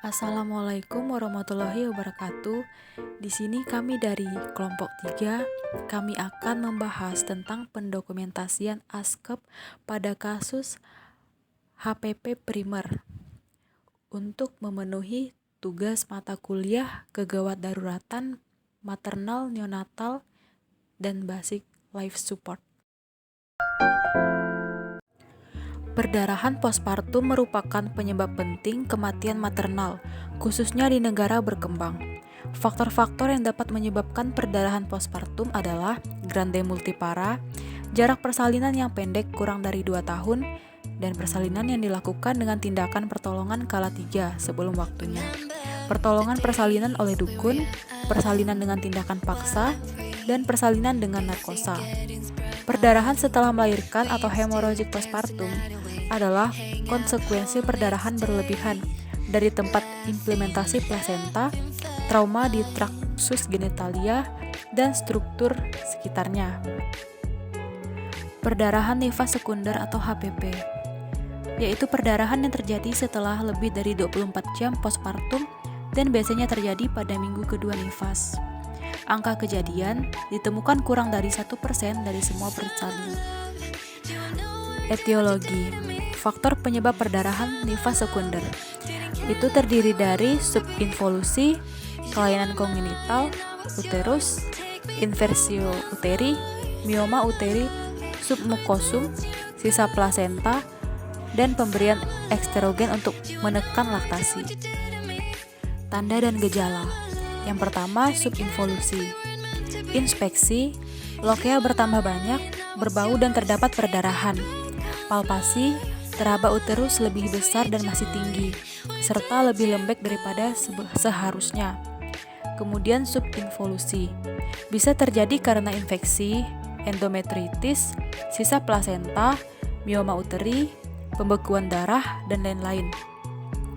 Assalamualaikum warahmatullahi wabarakatuh. Di sini kami dari kelompok 3, kami akan membahas tentang pendokumentasian ASKEP pada kasus HPP primer untuk memenuhi tugas mata kuliah kegawat daruratan maternal neonatal dan basic life support. Perdarahan postpartum merupakan penyebab penting kematian maternal, khususnya di negara berkembang. Faktor-faktor yang dapat menyebabkan perdarahan postpartum adalah grande multipara, jarak persalinan yang pendek kurang dari 2 tahun, dan persalinan yang dilakukan dengan tindakan pertolongan kala 3 sebelum waktunya. Pertolongan persalinan oleh dukun, persalinan dengan tindakan paksa, dan persalinan dengan narkosa. Perdarahan setelah melahirkan atau hemorrhagic postpartum adalah konsekuensi perdarahan berlebihan dari tempat implementasi plasenta, trauma di traktus genitalia, dan struktur sekitarnya. Perdarahan nifas sekunder atau HPP, yaitu perdarahan yang terjadi setelah lebih dari 24 jam postpartum dan biasanya terjadi pada minggu kedua nifas. Angka kejadian ditemukan kurang dari 1% dari semua persalinan. Etiologi, faktor penyebab perdarahan nifas sekunder itu terdiri dari subinvolusi, kelainan kongenital, uterus, inversio uteri, mioma uteri, submukosum, sisa plasenta, dan pemberian eksterogen untuk menekan laktasi. Tanda dan gejala. Yang pertama, subinvolusi. Inspeksi, lokea bertambah banyak, berbau dan terdapat perdarahan. Palpasi, teraba uterus lebih besar dan masih tinggi, serta lebih lembek daripada seharusnya. Kemudian subinvolusi. Bisa terjadi karena infeksi, endometritis, sisa plasenta, mioma uteri, pembekuan darah, dan lain-lain.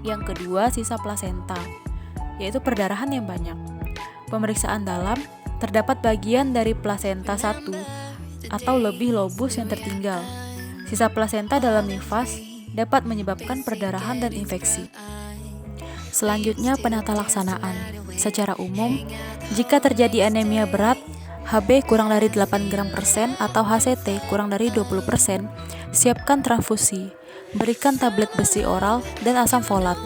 Yang kedua, sisa plasenta, yaitu perdarahan yang banyak. Pemeriksaan dalam, terdapat bagian dari plasenta 1 atau lebih lobus yang tertinggal. Sisa plasenta dalam nifas dapat menyebabkan perdarahan dan infeksi. Selanjutnya, penata laksanaan. Secara umum, jika terjadi anemia berat, Hb kurang dari 8 gram persen atau HCT kurang dari 20%, siapkan transfusi, berikan tablet besi oral dan asam folat.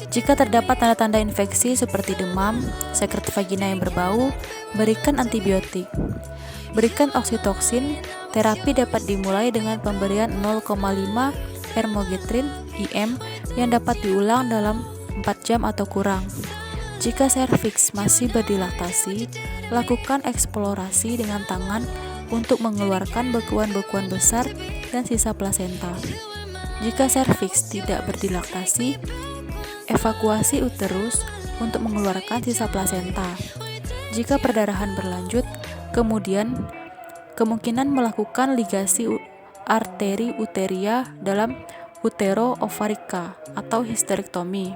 Jika terdapat tanda-tanda infeksi seperti demam, sekret vagina yang berbau, berikan antibiotik. Berikan oksitoksin. Terapi dapat dimulai dengan pemberian 0,5 hermogetrin IM yang dapat diulang dalam 4 jam atau kurang. Jika serviks masih berdilatasi, lakukan eksplorasi dengan tangan untuk mengeluarkan bekuan-bekuan besar dan sisa plasenta. Jika serviks tidak berdilatasi, evakuasi uterus untuk mengeluarkan sisa plasenta. Jika perdarahan berlanjut, kemungkinan melakukan ligasi arteri uteria dalam utero-ovarika atau histerektomi.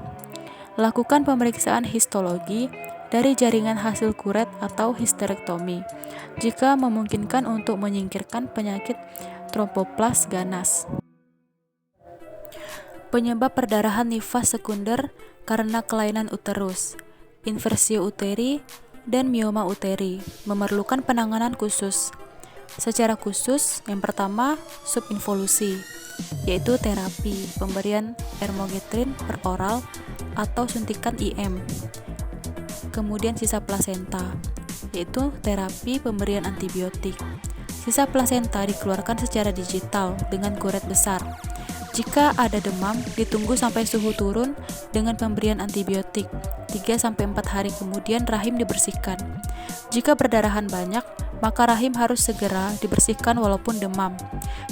Lakukan pemeriksaan histologi dari jaringan hasil kuret atau histerektomi jika memungkinkan untuk menyingkirkan penyakit tromboplas ganas. Penyebab perdarahan nifas sekunder karena kelainan uterus, inversio uteri, dan mioma uteri memerlukan penanganan khusus. Secara khusus, yang pertama, subinvolusi, yaitu terapi pemberian hermogetrin per oral atau suntikan IM. Kemudian sisa plasenta, yaitu terapi pemberian antibiotik. Sisa plasenta dikeluarkan secara digital dengan kuret besar. Jika ada demam, ditunggu sampai suhu turun dengan pemberian antibiotik. 3-4 hari kemudian rahim dibersihkan. Jika perdarahan banyak, maka rahim harus segera dibersihkan walaupun demam.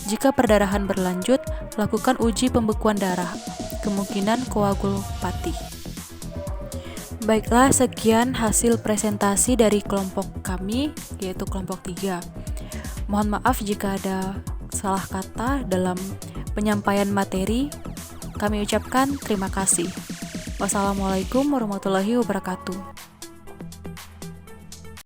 Jika perdarahan berlanjut, lakukan uji pembekuan darah, kemungkinan koagulopati. Baiklah, sekian hasil presentasi dari kelompok kami, yaitu kelompok 3. Mohon maaf jika ada salah kata dalam penyampaian materi. Kami ucapkan terima kasih. Wassalamualaikum warahmatullahi wabarakatuh.